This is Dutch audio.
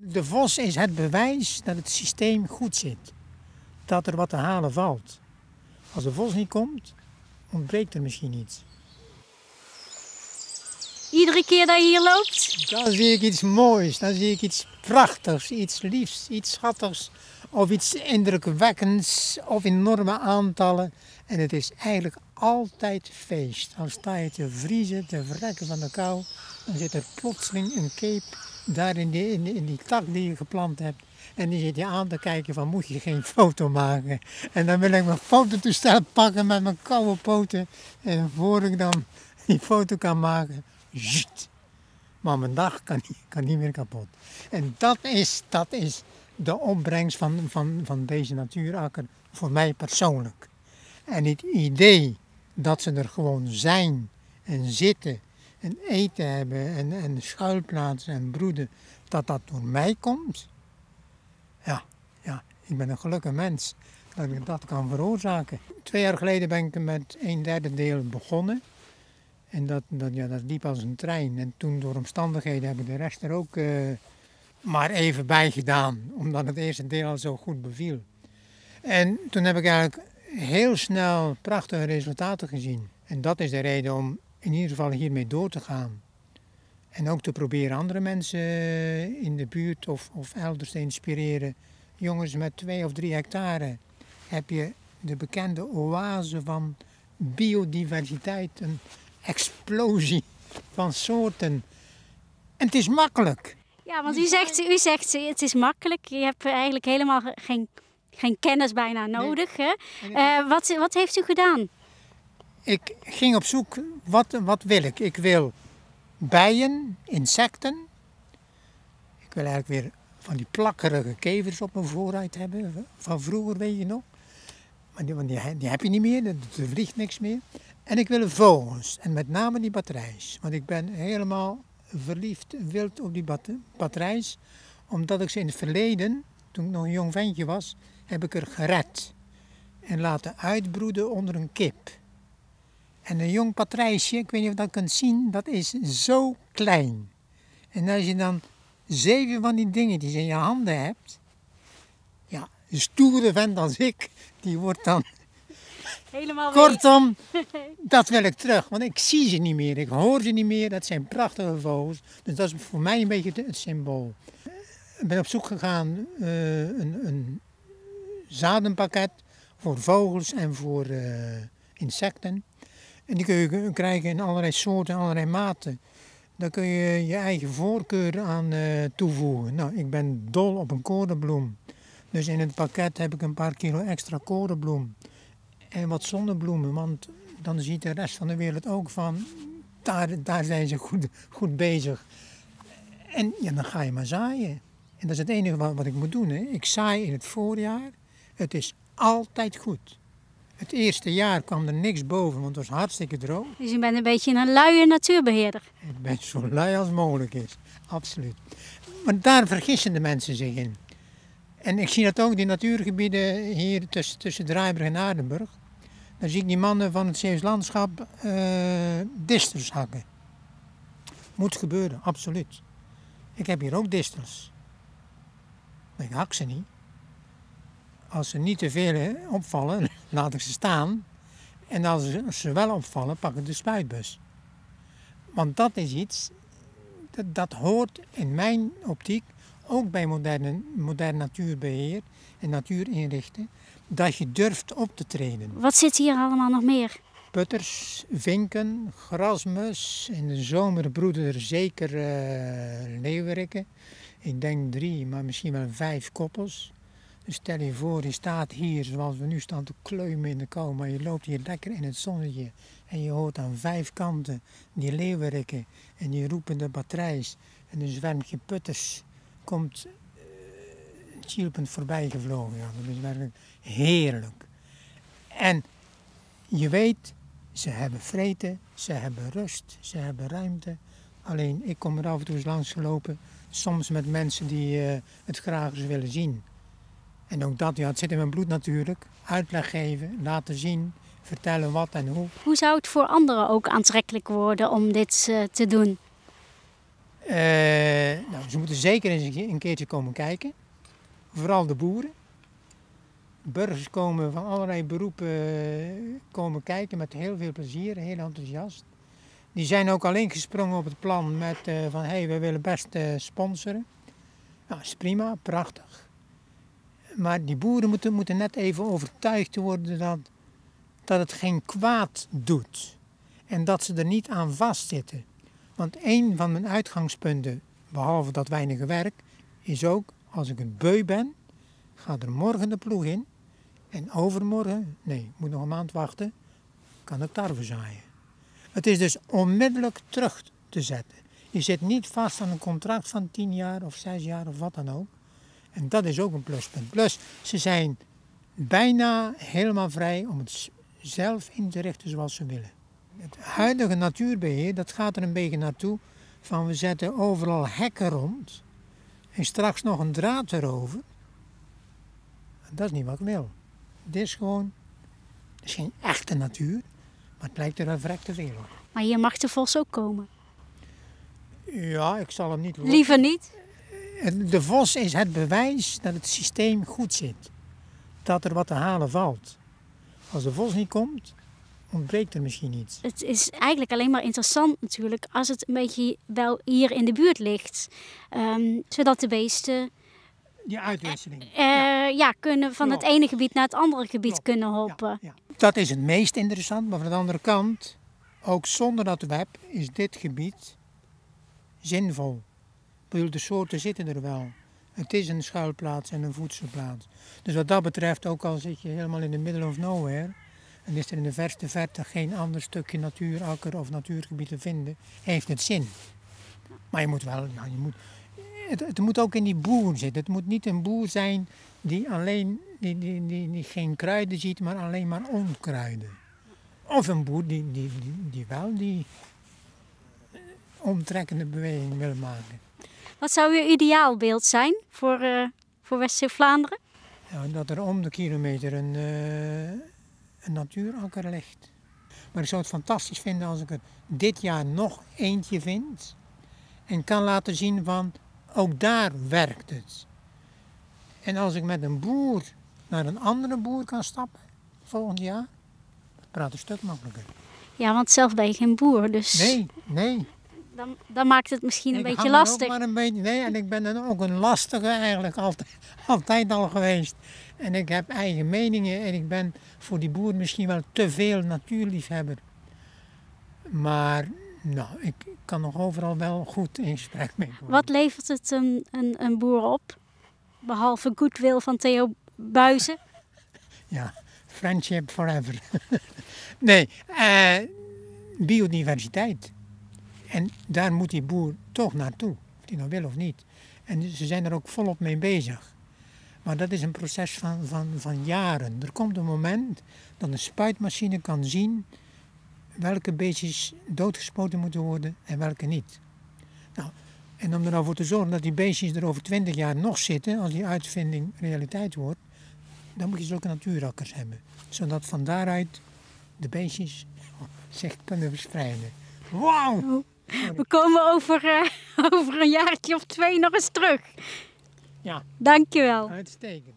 De vos is het bewijs dat het systeem goed zit. Dat er wat te halen valt. Als de vos niet komt, ontbreekt er misschien iets. Iedere keer dat je hier loopt? Dan zie ik iets moois, dan zie ik iets prachtigs, iets liefs, iets schattigs. Of iets indrukwekkends, of enorme aantallen. En het is eigenlijk altijd feest. Dan sta je te vriezen, te verrekken van de kou. Dan zit er plotseling een keep daar in die tak die je geplant hebt. En die zit je aan te kijken van, moet je geen foto maken? En dan wil ik mijn fototoestel pakken met mijn koude poten. En voor ik dan die foto kan maken, zzt. Maar mijn dag kan niet meer kapot. En dat is de opbrengst van deze natuurakker voor mij persoonlijk. En het idee dat ze er gewoon zijn en zitten en eten hebben en schuilplaatsen en broeden, dat door mij komt. Ja, ik ben een gelukkig mens dat ik dat kan veroorzaken. 2 jaar geleden ben ik met 1/3 deel begonnen. En dat liep als een trein. En toen door omstandigheden heb ik de rest er ook maar even bij gedaan. Omdat het eerste deel al zo goed beviel. En toen heb ik eigenlijk heel snel prachtige resultaten gezien. En dat is de reden om in ieder geval hiermee door te gaan. En ook te proberen andere mensen in de buurt of elders te inspireren. Jongens, met 2 of 3 hectare heb je de bekende oase van biodiversiteit. Een explosie van soorten. En het is makkelijk. Ja, want u zegt het is makkelijk. Je hebt eigenlijk helemaal geen kennis bijna nodig. Nee. Hè? Wat heeft u gedaan? Ik ging op zoek, wat wil ik? Ik wil bijen, insecten. Ik wil eigenlijk weer van die plakkerige kevers op mijn voorruit hebben. Van vroeger, weet je nog. Maar die heb je niet meer, er vliegt niks meer. En ik wil vogels, en met name die patrijs. Want ik ben helemaal verliefd, wild op die patrijs. Omdat ik ze in het verleden, toen ik nog een jong ventje was, heb ik er gered. En laten uitbroeden onder een kip. En een jong patrijsje, ik weet niet of je dat kunt zien, dat is zo klein. En als je dan 7 van die dingetjes in je handen hebt, ja, een stoere vent als ik, die wordt dan... Helemaal kortom, dat wil ik terug, want ik zie ze niet meer, ik hoor ze niet meer, dat zijn prachtige vogels. Dus dat is voor mij een beetje het symbool. Ik ben op zoek gegaan een zadenpakket voor vogels en voor insecten. En die kun je krijgen in allerlei soorten, allerlei maten. Daar kun je je eigen voorkeur aan toevoegen. Nou, ik ben dol op een korenbloem. Dus in het pakket heb ik een paar kilo extra korenbloem. En wat zonnebloemen, want dan ziet de rest van de wereld ook van, daar zijn ze goed bezig. En ja, dan ga je maar zaaien. En dat is het enige wat ik moet doen. Hè. Ik zaai in het voorjaar. Het is altijd goed. Het eerste jaar kwam er niks boven, want het was hartstikke droog. Dus u bent een beetje een luie natuurbeheerder. Ik ben zo lui als mogelijk is, absoluut. Maar daar vergissen de mensen zich in. En ik zie dat ook, die natuurgebieden hier tussen Draaiburg en Aardenburg. Dan zie ik die mannen van het Zeeuws landschap distels hakken. Moet gebeuren, absoluut. Ik heb hier ook distels. Maar ik hak ze niet. Als ze niet te veel opvallen, laat ik ze staan. En als ze wel opvallen, pak ik de spuitbus. Want dat is iets, dat hoort in mijn optiek, ook bij modern natuurbeheer en natuurinrichten, dat je durft op te treden. Wat zit hier allemaal nog meer? Putters, vinken, grasmus. In de zomer broeden er zeker leeuweriken. Ik denk 3, maar misschien wel 5 koppels. Dus stel je voor, je staat hier zoals we nu staan te kleumen in de kou, maar je loopt hier lekker in het zonnetje. En je hoort aan 5 kanten die leeuweriken en die roepen de patrijs. En een zwermje putters komt tjilpend voorbij gevlogen. Ja, dat is werkelijk heerlijk. En je weet, ze hebben vreten, ze hebben rust, ze hebben ruimte. Alleen ik kom er af en toe eens langs gelopen, soms met mensen die het graag eens willen zien. En ook dat, ja, het zit in mijn bloed natuurlijk. Uitleg geven, laten zien, vertellen wat en hoe. Hoe zou het voor anderen ook aantrekkelijk worden om dit te doen? Nou, ze moeten zeker eens een keertje komen kijken. Vooral de boeren. Burgers komen van allerlei beroepen komen kijken met heel veel plezier, heel enthousiast. Die zijn ook al ingesprongen op het plan met van hey, we willen best sponsoren. Nou, dat is prima, prachtig. Maar die boeren moeten net even overtuigd worden dat het geen kwaad doet. En dat ze er niet aan vastzitten. Want een van mijn uitgangspunten, behalve dat weinige werk, is ook als ik een beu ben, ga er morgen de ploeg in. En overmorgen, nee, ik moet nog een maand wachten, kan ik tarwe zaaien. Het is dus onmiddellijk terug te zetten. Je zit niet vast aan een contract van 10 jaar of 6 jaar of wat dan ook. En dat is ook een pluspunt. Plus, ze zijn bijna helemaal vrij om het zelf in te richten zoals ze willen. Het huidige natuurbeheer, dat gaat er een beetje naartoe van we zetten overal hekken rond en straks nog een draad erover. Dat is niet wat ik wil. Het is gewoon, het is geen echte natuur, maar het lijkt er wel vrek te veel op. Maar hier mag de vos ook komen. Ja, ik zal hem niet... Liever niet? De vos is het bewijs dat het systeem goed zit. Dat er wat te halen valt. Als de vos niet komt, ontbreekt er misschien iets. Het is eigenlijk alleen maar interessant natuurlijk als het een beetje wel hier in de buurt ligt. Zodat de beesten Die uitwisseling. kunnen van Klopt. het ene gebied naar het andere gebied Klopt. kunnen hoppen. Ja. Dat is het meest interessant, maar van de andere kant, ook zonder dat web, is dit gebied zinvol. Ik bedoel, de soorten zitten er wel. Het is een schuilplaats en een voedselplaats. Dus wat dat betreft, ook al zit je helemaal in the middle of nowhere en is er in de verste verte geen ander stukje natuurakker of natuurgebied te vinden, heeft het zin. Maar je moet wel, het moet ook in die boer zitten. Het moet niet een boer zijn die alleen die geen kruiden ziet, maar alleen maar onkruiden. Of een boer die wel die omtrekkende beweging wil maken. Wat zou uw ideaalbeeld zijn voor West-Vlaanderen? Ja, dat er om de kilometer een natuurakker ligt. Maar ik zou het fantastisch vinden als ik er dit jaar nog eentje vind en kan laten zien van ook daar werkt het. En als ik met een boer naar een andere boer kan stappen volgend jaar, dat praat een stuk makkelijker. Ja, want zelf ben je geen boer, dus Nee. dan maakt het misschien een Ik beetje hang er ook lastig. maar een beetje, nee, en ik ben dan ook een lastige eigenlijk altijd al geweest. En ik heb eigen meningen en ik ben voor die boer misschien wel te veel natuurliefhebber. Maar nou, ik kan nog overal wel goed in gesprek mee komen. Wat levert het een boer op? Behalve goodwill van Theo Buizen. Ja, friendship forever. Nee, biodiversiteit. En daar moet die boer toch naartoe, of hij nou wil of niet. En ze zijn er ook volop mee bezig. Maar dat is een proces van jaren. Er komt een moment dat een spuitmachine kan zien welke beestjes doodgespoten moeten worden en welke niet. Nou, en om er nou voor te zorgen dat die beestjes er over 20 jaar nog zitten, als die uitvinding realiteit wordt, dan moet je zulke natuurakkers hebben. Zodat van daaruit de beestjes zich kunnen verspreiden. Wauw! We komen over een jaartje of 2 nog eens terug. Ja, Dankjewel. uitstekend.